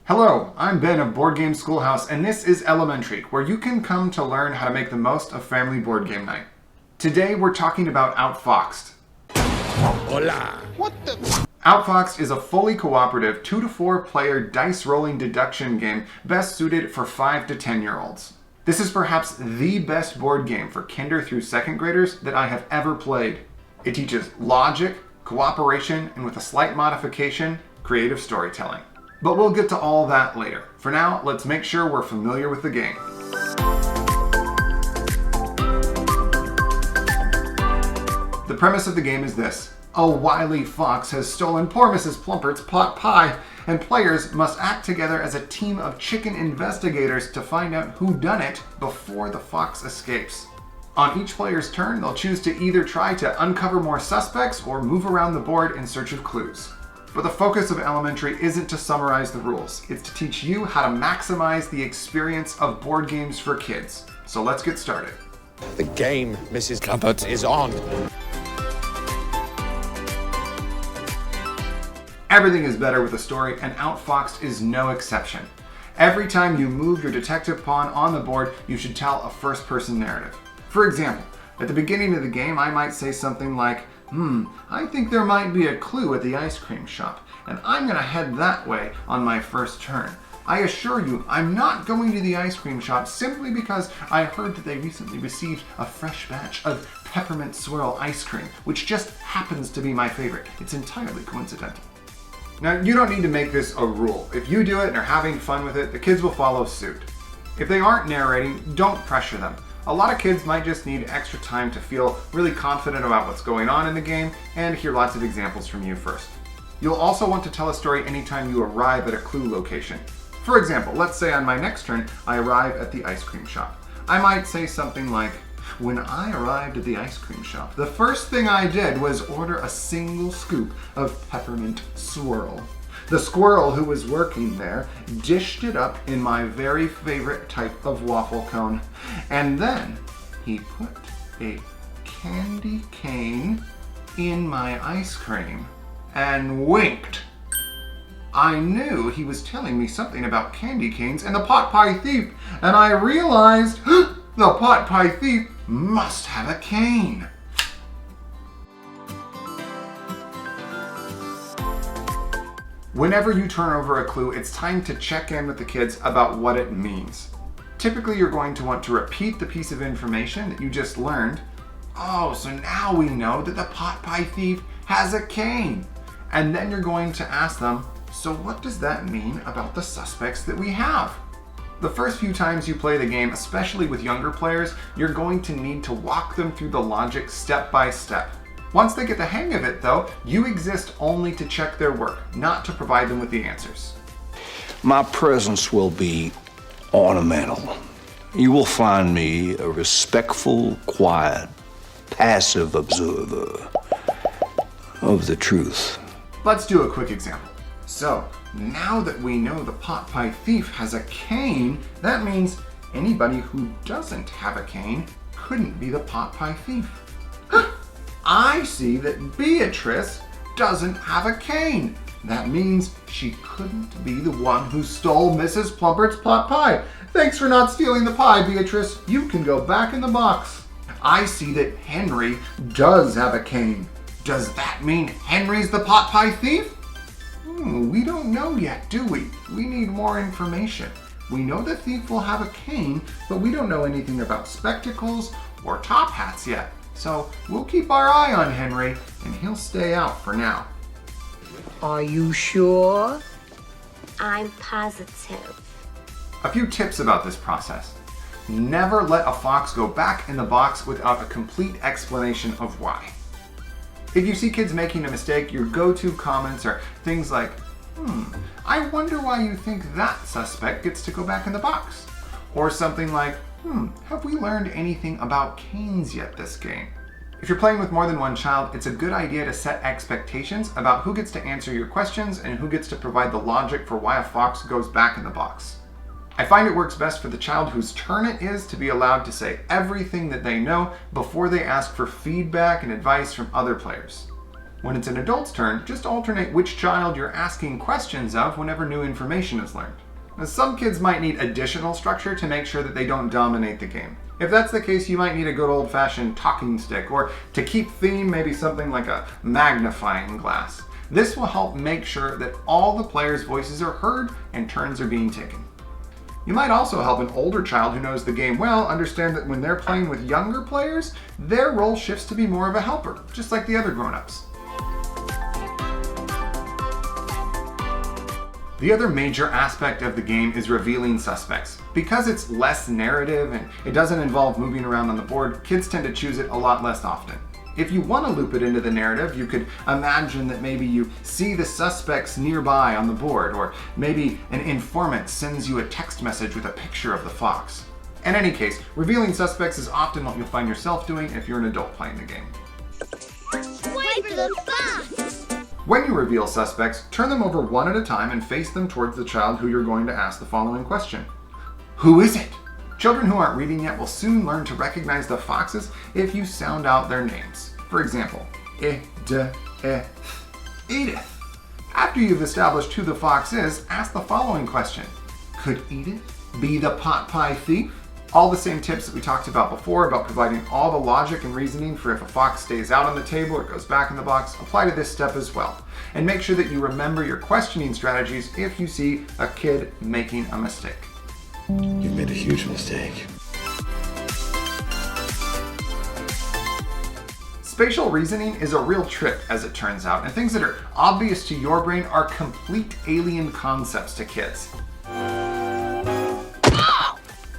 Hello, I'm Ben of Board Game Schoolhouse, and this is Elementary, where you can come to learn how to make the most of family board game night. Today we're talking about Outfoxed. Hola. What the? Outfoxed is a fully cooperative 2 to 4 player dice rolling deduction game best suited for 5 to 10-year-olds. This is perhaps the best board game for kinder through second graders that I have ever played. It teaches logic, cooperation, and with a slight modification, creative storytelling. But we'll get to all that later. For now, let's make sure we're familiar with the game. The premise of the game is this. A wily fox has stolen poor Mrs. Plumpert's pot pie, and players must act together as a team of chicken investigators to find out who done it before the fox escapes. On each player's turn, they'll choose to either try to uncover more suspects or move around the board in search of clues. But the focus of Elementary isn't to summarize the rules. It's to teach you how to maximize the experience of board games for kids. So let's get started. The game, Mrs. Plumpert, is on. Everything is better with a story, and Outfoxed is no exception. Every time you move your detective pawn on the board, you should tell a first-person narrative. For example, at the beginning of the game, I might say something like, I think there might be a clue at the ice cream shop, and I'm going to head that way on my first turn. I assure you, I'm not going to the ice cream shop simply because I heard that they recently received a fresh batch of peppermint swirl ice cream, which just happens to be my favorite. It's entirely coincidental. Now, you don't need to make this a rule. If you do it and are having fun with it, the kids will follow suit. If they aren't narrating, don't pressure them. A lot of kids might just need extra time to feel really confident about what's going on in the game and hear lots of examples from you first. You'll also want to tell a story anytime you arrive at a clue location. For example, let's say on my next turn, I arrive at the ice cream shop. I might say something like, when I arrived at the ice cream shop, the first thing I did was order a single scoop of peppermint swirl. The squirrel who was working there dished it up in my very favorite type of waffle cone. And then he put a candy cane in my ice cream and winked. I knew he was telling me something about candy canes and the pot pie thief, and I realized the pot pie thief must have a cane. Whenever you turn over a clue, it's time to check in with the kids about what it means. Typically, you're going to want to repeat the piece of information that you just learned. Oh, so now we know that the pot pie thief has a cane. And then you're going to ask them, so what does that mean about the suspects that we have? The first few times you play the game, especially with younger players, you're going to need to walk them through the logic step by step. Once they get the hang of it, though, you exist only to check their work, not to provide them with the answers. My presence will be ornamental. You will find me a respectful, quiet, passive observer of the truth. Let's do a quick example. So, now that we know the pot pie thief has a cane, that means anybody who doesn't have a cane couldn't be the pot pie thief. I see that Beatrice doesn't have a cane. That means she couldn't be the one who stole Mrs. Plumpert's pot pie. Thanks for not stealing the pie, Beatrice. You can go back in the box. I see that Henry does have a cane. Does that mean Henry's the pot pie thief? We don't know yet, do we? We need more information. We know the thief will have a cane, but we don't know anything about spectacles or top hats yet. So we'll keep our eye on Henry, and he'll stay out for now. Are you sure? I'm positive. A few tips about this process. Never let a fox go back in the box without a complete explanation of why. If you see kids making a mistake, your go-to comments are things like, I wonder why you think that suspect gets to go back in the box. Or something like, have we learned anything about canes yet this game? If you're playing with more than one child, it's a good idea to set expectations about who gets to answer your questions and who gets to provide the logic for why a fox goes back in the box. I find it works best for the child whose turn it is to be allowed to say everything that they know before they ask for feedback and advice from other players. When it's an adult's turn, just alternate which child you're asking questions of whenever new information is learned. Now, some kids might need additional structure to make sure that they don't dominate the game. If that's the case, you might need a good old-fashioned talking stick, or to keep theme, maybe something like a magnifying glass. This will help make sure that all the players' voices are heard and turns are being taken. You might also help an older child who knows the game well understand that when they're playing with younger players, their role shifts to be more of a helper, just like the other grown-ups. The other major aspect of the game is revealing suspects. Because it's less narrative and it doesn't involve moving around on the board, kids tend to choose it a lot less often. If you want to loop it into the narrative, you could imagine that maybe you see the suspects nearby on the board, or maybe an informant sends you a text message with a picture of the fox. In any case, revealing suspects is often what you'll find yourself doing if you're an adult playing the game. Wait for the fox! When you reveal suspects, turn them over one at a time and face them towards the child who you're going to ask the following question. Who is it? Children who aren't reading yet will soon learn to recognize the foxes if you sound out their names. For example, Edith. After you've established who the fox is, ask the following question. Could Edith be the pot pie thief? All the same tips that we talked about before about providing all the logic and reasoning for if a fox stays out on the table or goes back in the box apply to this step as well. And make sure that you remember your questioning strategies if you see a kid making a mistake. You've made a huge mistake. Spatial reasoning is a real trick, as it turns out, and things that are obvious to your brain are complete alien concepts to kids.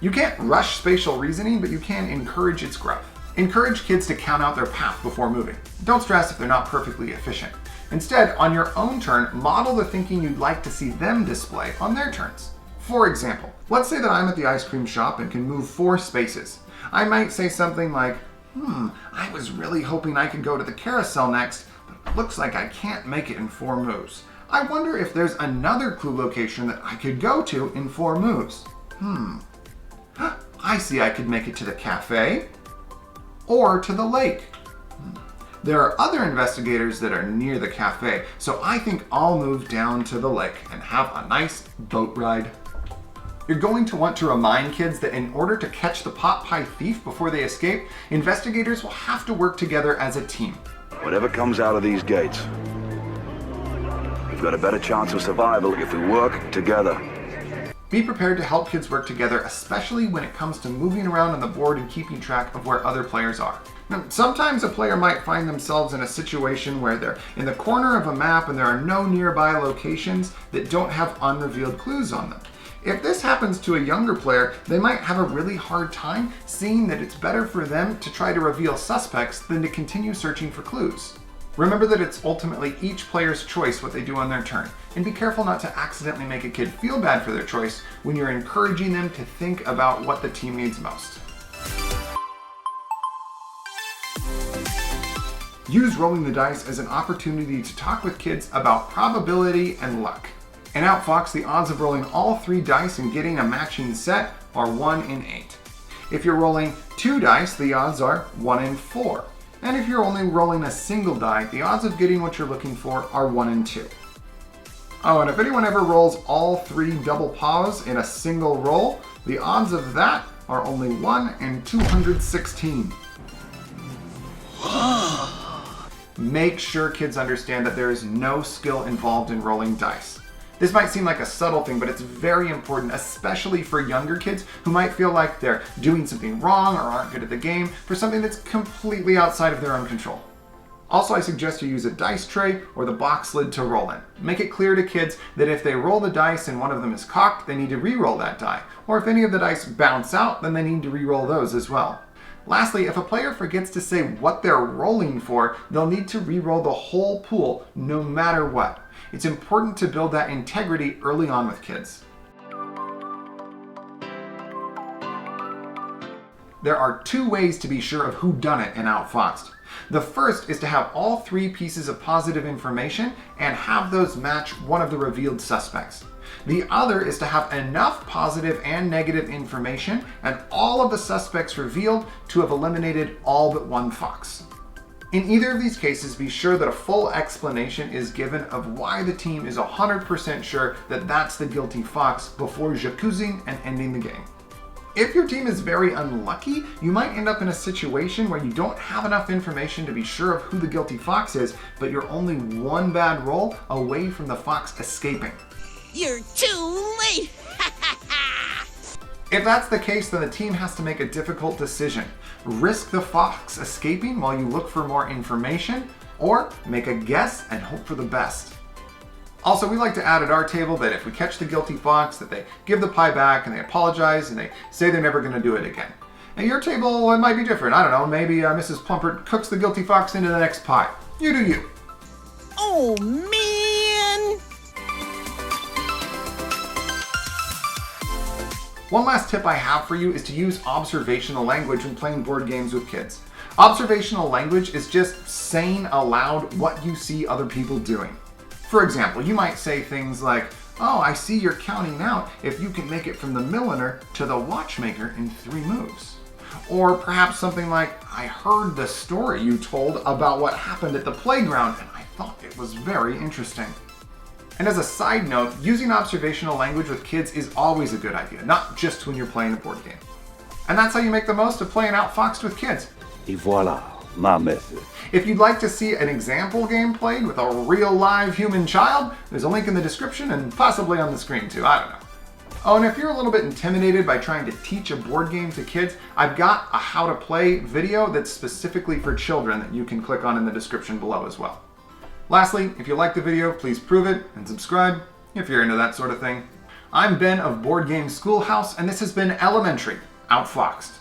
You can't rush spatial reasoning, but you can encourage its growth. Encourage kids to count out their path before moving. Don't stress if they're not perfectly efficient. Instead, on your own turn, model the thinking you'd like to see them display on their turns. For example, let's say that I'm at the ice cream shop and can move 4 spaces. I might say something like, I was really hoping I could go to the carousel next, but it looks like I can't make it in 4 moves. I wonder if there's another clue location that I could go to in 4 moves. I see I could make it to the cafe or to the lake. There are other investigators that are near the cafe, so I think I'll move down to the lake and have a nice boat ride. You're going to want to remind kids that in order to catch the pot pie thief before they escape, investigators will have to work together as a team. Whatever comes out of these gates, we've got a better chance of survival if we work together. Be prepared to help kids work together, especially when it comes to moving around on the board and keeping track of where other players are. Now, sometimes a player might find themselves in a situation where they're in the corner of a map and there are no nearby locations that don't have unrevealed clues on them. If this happens to a younger player, they might have a really hard time seeing that it's better for them to try to reveal suspects than to continue searching for clues. Remember that it's ultimately each player's choice what they do on their turn, and be careful not to accidentally make a kid feel bad for their choice when you're encouraging them to think about what the team needs most. Use rolling the dice as an opportunity to talk with kids about probability and luck. In Outfoxed, the odds of rolling all 3 dice and getting a matching set are 1 in 8. If you're rolling 2 dice, the odds are 1 in 4. And if you're only rolling a single die, the odds of getting what you're looking for are 1 in 2. Oh, and if anyone ever rolls all 3 double paws in a single roll, the odds of that are only 1 in 216. Make sure kids understand that there is no skill involved in rolling dice. This might seem like a subtle thing, but it's very important, especially for younger kids who might feel like they're doing something wrong or aren't good at the game for something that's completely outside of their own control. Also, I suggest you use a dice tray or the box lid to roll in. Make it clear to kids that if they roll the dice and one of them is cocked, they need to re-roll that die. Or if any of the dice bounce out, then they need to re-roll those as well. Lastly, if a player forgets to say what they're rolling for, they'll need to re-roll the whole pool no matter what. It's important to build that integrity early on with kids. There are 2 ways to be sure of whodunit in Outfoxed. The first is to have all 3 pieces of positive information and have those match one of the revealed suspects. The other is to have enough positive and negative information and all of the suspects revealed to have eliminated all but one fox. In either of these cases, be sure that a full explanation is given of why the team is 100% sure that that's the guilty fox before jacuzzing and ending the game. If your team is very unlucky, you might end up in a situation where you don't have enough information to be sure of who the guilty fox is, but you're only one bad roll away from the fox escaping. You're too late! If that's the case, then the team has to make a difficult decision. Risk the fox escaping while you look for more information, or make a guess and hope for the best. Also, we like to add at our table that if we catch the guilty fox, that they give the pie back and they apologize and they say they're never going to do it again. At your table, it might be different. I don't know, maybe Mrs. Plumpert cooks the guilty fox into the next pie. You do you. Oh, man! One last tip I have for you is to use observational language when playing board games with kids. Observational language is just saying aloud what you see other people doing. For example, you might say things like, "Oh, I see you're counting out if you can make it from the milliner to the watchmaker in 3 moves." Or perhaps something like, "I heard the story you told about what happened at the playground and I thought it was very interesting." And as a side note, using observational language with kids is always a good idea, not just when you're playing a board game. And that's how you make the most of playing Outfoxed with kids. Et voila, my method. If you'd like to see an example game played with a real live human child, there's a link in the description and possibly on the screen too, I don't know. Oh, and if you're a little bit intimidated by trying to teach a board game to kids, I've got a how to play video that's specifically for children that you can click on in the description below as well. Lastly, if you like the video, please prove it and subscribe if you're into that sort of thing. I'm Ben of Board Game Schoolhouse, and this has been Elementary Outfoxed.